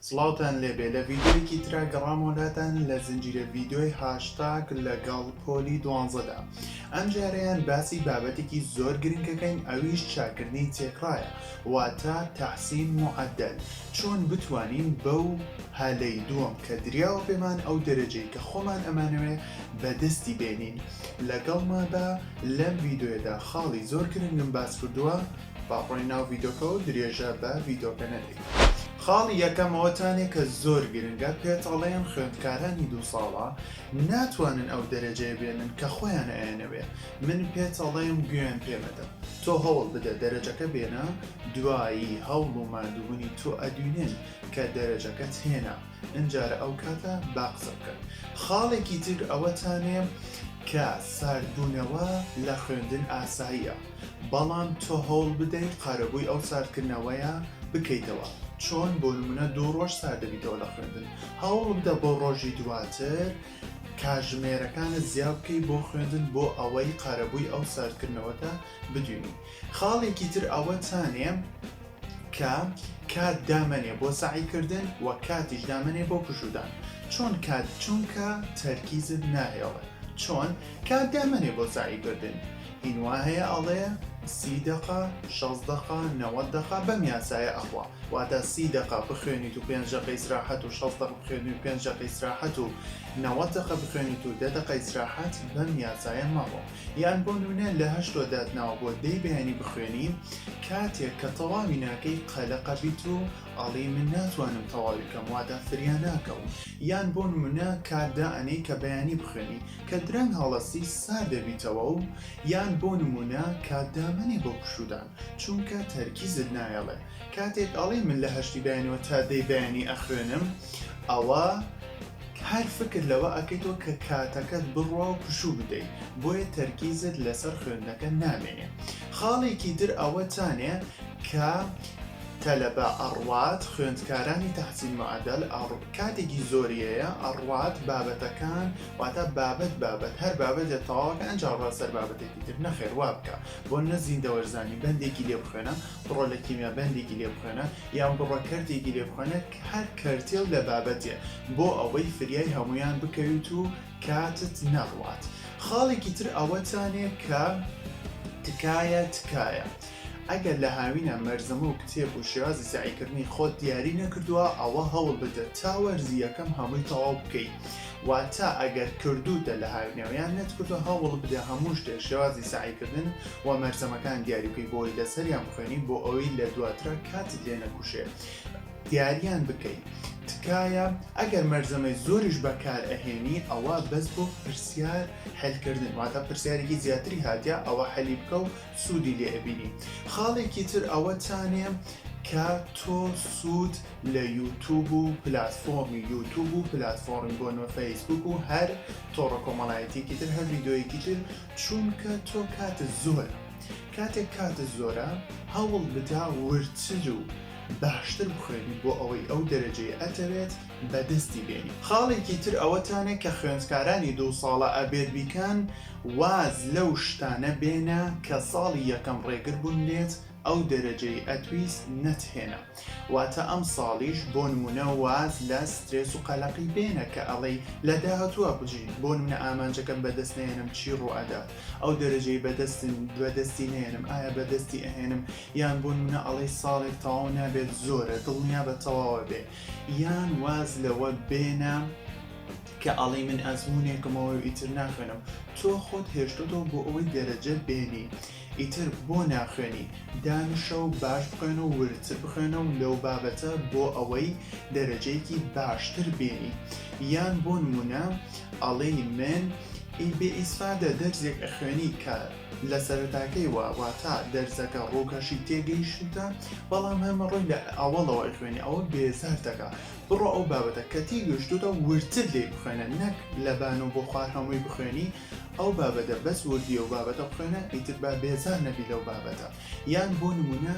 سڵاوتان لێبێ لە ڤیددیوەیەکی ترا گەڕامۆلاتان لە زنجیرە ڤیددیۆی هاشتاگ لەگەڵ پۆلی 12دا. ئەم جارەیان باسی بابەتێکی زۆر گرنگەکەین، ئەویش چاکردنی تێکڕایە، واتە تەحسین معەدەل. چۆن بتوانین بەو هەلەی دووەم کە دریاوە پێمان ئەو دەرەجەی کە خۆمان ئەمانەوێ بەدەستی بێنین. لەگەڵما بە لەم ڤیددیۆدا خاڵی زۆر گرنگم باس کردووە، باڕۆی ناو ڤیددیۆکە و درێژە بە ڤیددیۆکە نەدەین. خاڵی یەکەمەوەتانێک کە زۆر گرنگە پێچەڵەیان خوێندکارانی 2 ساڵە ناتوانن ئەو دەرەجەیە بێنن کە خۆیان ئەیانەوێ. من پێچەڵەیم گوێیان پێمەدە، تۆ هەوڵ بدە دەرەجەکە بێنە، دوایی هەوڵ و مادوونی تۆ ئەدوێنن کە دەرەجەکەت هێنا، ئەنجارە ئەو کاتە با قسە بکەن. خاڵێکی تر ئەوەتانێ کە ساردبوونەوە لە خوێندن ئاساییە، بەڵام تۆ هەوڵ بدەیت قەرەبووی ئەو ساردکردنەوەیە بکەیتەوە. چۆن بۆ نمونە 2 ڕۆژ سارد دەبیتەوە لە خوێندن، هەوڵ بدە بۆ ڕۆژی دواتر کاتژمێرەکانت زیاد بکەی بۆ خوێندن بۆ ئەوەی قەرەبووی ئەو ساردکردنەوەتە بدوێنی. خاڵێکی تر ئەوەتانێ کە کات دامەنێ بۆ سعیکردن و کاتیش دامەنێ بۆ پشودان. چۆن کات چونکە تەرکیزت ناهێڵێ. چۆن کات دامەنێ بۆ سعیکردن، هینوا هەیە ئەڵێ 30 دقه 60 دقه 90 دقه بەم یاسایە ئەخوا، واتە 30 دقه بخوێنیت و 5 دقه ئیستراحەت و 60 دقه بخوێنیت و 5 دقه ئیستراحەت و 90 دقه بخوێنیت و 10 دقه ئیستراحەت بەم یاسایە ماوە. یان بۆ نمونە لە 8 دادناوە بۆ 10 بەیانی بخوێنی، کاتێک کە تەواوی ناکەی قەلەقە بیت و ئەڵێ من ناتوانم تەواوی بکەم، واتە فریا ناکەوم. یان بۆ نمونە کاتدا ئەنەی کە بەیانی بخوێنی کە درەنگ هەڵەسی سار دەبیتەوە و یان بۆ نمونە کاتدامەنێ بۆ پشودان، چونکە تەرکیزت نایەڵێ. کاتێک ئەڵێ من لە 8 بەیانەوە تا 10 بەیانی ئەخوێنم، ئەوە هەر فکر لەوە ئەکەیتەوە کە کاتەکەت بڕوا و پشوو بدەیت، بۆیە تەرکیزت لەسەر خوێندنەکە نامێنێ. خاڵێکی تر ئەوەتانێ کە تەلەبە ئەڕوات خوێندکارانی تەحسین معەدەل کاتێکی زۆریەیە ئەڕوات بابەتەکان، واتە بابەت هەر بابەتێک تەواوەکە ئەنجا ڕاسەر بابەتێکی تر نەخێر وا بکە. بۆ نەزیندە وەرزانی بەندێکی لێ بخوێنە، بڕۆ لە کیمیا بەندێکی لێ بخوێنە، یان بڕۆ کەرتێکی لێ بخوێنە، هەر کەرتێ و لە بابەتێ بۆ ئەوەی فریای هەمویان بکەویت و کاتت نەڕوات. خاڵێکی تر ئەوەتانێ کە تکایە. ئەگەر لە هاوینە مەرزەمە و کتێب و شێوازی سعیکردنی خۆت دیاری نەکردووە، ئەوە هەوڵ بدە تا وەرزی یەکەم هەمووی تەواو بکەیت. واتە ئەگەر کردوتە لە هاوینەوەیان نەتکردووە، هەوڵ بدە هەموو شتێک شێوازی سعیکردن و مەرزەمەکان دیاری بکەی بۆی لەسەریان بخوێنی بۆ ئەوەی لە دواترە کاتت لێ نەکوشێ. دیاریان بکەیت. تکایە ئەگەر مەرزەمەی زۆریش بەکار ئەهێنی، ئەوە بەس بۆ پرسیار هەلکردن، واتە پرسیارێکی زیاتری هاتیە ئەوە هەلی بکە و سوودی لێ ئەبینی. خاڵێکی تر ئەوەتانێ کە تۆ سوود لە یوتیوب و پلاتفۆرمی یوتیوب و پلاتفۆرمی بۆ نۆ فەیسبوک و هەر تۆڕە کۆمەڵایەتێکی تر هەر ڤیددیۆیەکی تر، چونکە تۆ کاتت زۆرە. کاتێک کاتت زۆرە، هەوڵ بدا ورتر و باشتر بخوێنی بۆ ئەوەی ئەو دەرەجەیە ئەتەوێت بەدەستی بێنی. خاڵێکی تر ئەوەتانێ کە خوێندکارانی 2 ساڵە ئەبێت بیکەن، واز لەو شتانە بێنە کە ساڵی یەکەم ڕێگر بوون لێت ئەو دەرەجەی ئەتویست نەتهێنە. واتە ئەم ساڵیش بۆ نمونە واز لە سترێس و قەلەقی بێنە کە ئەڵێ لە داهاتووە بژین، بۆ نمونە ئامانجەکەم بەدەست نێنم چی ڕوئەدات، ئەو دەرەجەی بەدەستی نێنم، ئایا بەدەستی ئەهێنم، یان بۆ نمونە ئەڵێ ساڵێک تەواو نابێت زۆرە دڵنیا بە تەواوە بێ، یان واز لەوە بێنە کە ئەڵێ من ئەزمونێکمەوە ئیتر ناخوێنم. تۆ خۆت هێشتۆتەوە بۆ ئەوەی دەرەجە بێنی، ئیتر بۆ ناخوێنی دانشە و باش بخوێنە و ورتر بخوێنە و لەو بابەتە بۆ ئەوەی دەرەجەیەکی باشتر بێنی. یان بۆ نمونە ئەڵێ من بێ ئیسفادە دەرزێک ئەخوێنی کە لە سەرەتاکەی واتە دەرزەکە ڕووکەشی تێگەیشتە، بەڵام هەمە ڕۆی لە ئەوەڵەوە ئەخوێنی، ئەوە بێزار دەکات. بڕۆ ئەو بابەتە کە تێگەشتوتە ورتر لێ بخوێنە، نەک لەبان و بۆ خوار هەمووی بخوێنی، ئەو بابەتە بەس وردی و بابەتە بخوێنە، ئیتر با بێزار نەبی لەو بابەتە. یان بۆ نمونە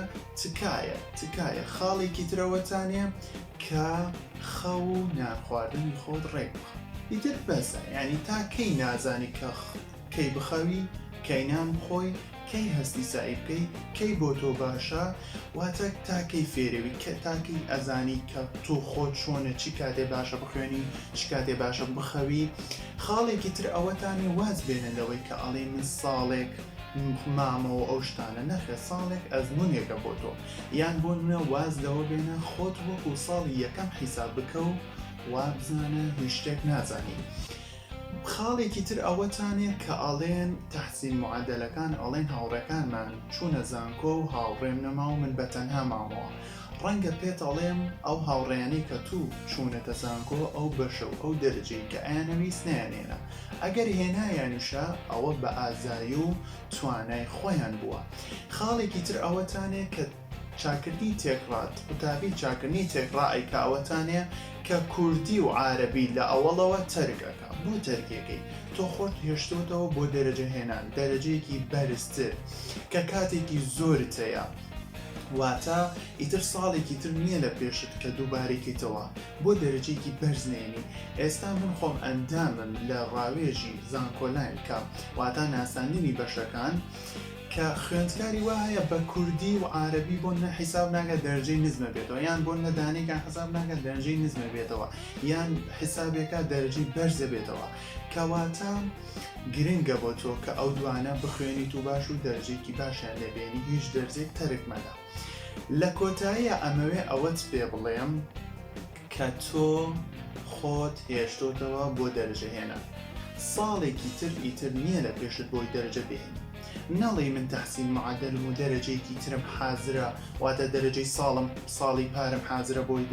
تکایە خاڵێکی ترەوەتانێ کە خەو و نانخواردنی خۆت ڕێک بخە. ئیتر بەسە، یعنی تا کەی نازانی کە کەی بخەوی، کەی نان بخۆی، کەی هەستی سعی بکەی کەی بۆ تۆ باشە واتە تاکەی فێرەوی کە تاکەی ئەزانی کە تۆ خۆت چۆنە چی کاتێ باشە بخوێنی چ کاتێ باشە بخەوی. خاڵێکی تر ئەوەتانی واز بێنەوەی کە ئەڵێ من ساڵێک مامەوە ئەو شتانە نەخێ ساڵێک ئەزمونێکە بۆ تۆ یان بۆ منە واز لەوە بێنە خۆت وەکو ساڵی یەکەم حیساب بکە و وا بزانە هیچ شتێک نازانی. خاڵێکی تر ئەوەتانێت کە ئەڵێن تەحسین معادلەکان ئەڵێن هاوڕێکانمان چوونە زانکۆ و هاوڕێم نەما و من بەتەنها مامەوە ڕەنگە پێت ئەڵێم ئەو هاوڕێیانەی کە تو چوونەتە زانکۆ ئەو بەشە و ئەو دەرەجەی کە ئایانەویست نایانێنە ئەگەر هێنایانیشە ئەوە بە ئازایی و توانای خۆیان بووە. خاڵێکی تر ئەوەتانێت کە چاکردنی تێکڕات قوتابی چاکردنی تێکڕائی کە ئەوەتانەیە کە کوردی و عارەبی لە ئەوەڵەوە تەرکەکە بۆ تەرکێکەی تۆ خۆت هێشتۆتەوە بۆ دەرەجە هێنان دەرەجەیەکی بەرزتر کە کاتێکی زۆرت هەیە واتە ئیتر ساڵێکی تر نییە لە پێشت کە دووبارێکیتەوە بۆ دەرەجەیەکی بەرزنێنی. ئێستا من خۆم ئەندامم لە ڕاوێژی زانکۆلاین کە واتە ناساندنی بەشەکان کە خوێندکاری وایە بە کوردی و عارەبی بۆ نە حیساب ناکات دەرەجەی نزمە بێتەوە یان بۆ نەدانێکان حساب ناکات دەرەجەی نزمە بێتەوە یان حسابێکە دەرەجەی بەرزە بێتەوە کەواتە گرنگە بۆ تۆ کە ئەو دوانە بخوێنیت و باش و دەرەجەیەکی باشیان لێبێنی هیچ دەرجێک تەرک مەدە. لە کۆتاییە ئەمەوێ ئەوەت پێ بڵێم کە تۆ خۆت هێشتۆتەوە بۆ دەرەجە هێنان ساڵێکی تر ئیتر نییە لە پێشت بۆی دەرەجە بێن. نەڵێ من تەحسین معادلم و دەرەجەیەکی ترم حازرە واتە دەرەجەی ساڵی پارم حازرە بۆی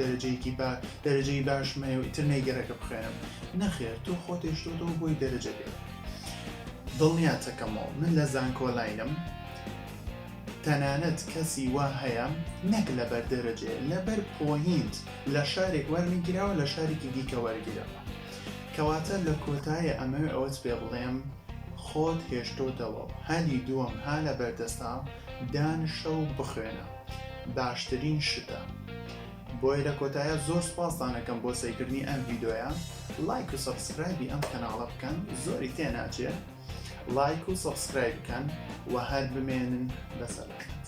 دەرەجەی باشمەیە و ئیتر نەیگەرەکە بخوێنم نەخێر تۆ خۆت هێشتۆتەوە بۆی دەرەجە بێت. دڵنیاتەکەمەوە من لە زانکۆلاینم تەنانەت کەسی وا هەیە نەک لەبەر دەرەجێ لەبەر پۆینت لە شارێک وەرمیگیراوە لە شارێکی دیکە وەرگیرەوە کەواتە لە کۆتایە ئەمەوێ ئەوەت پێ بڵێم خۆت هێشتۆتەوە هەلی دووەم ها لە بەردەستا دانشە و بخوێنە باشترین شتە. بۆی لە کۆتایە زۆر سوپاسدانەکەم بۆ سەیکردنی ئەم ڤیدۆیە لایک و سەبسکرایبی ئەم کەناڵە بکەن زۆری تێناچێت لایک و سەبسکرایب بکەن و هەر بمێنن بەسەلامەت.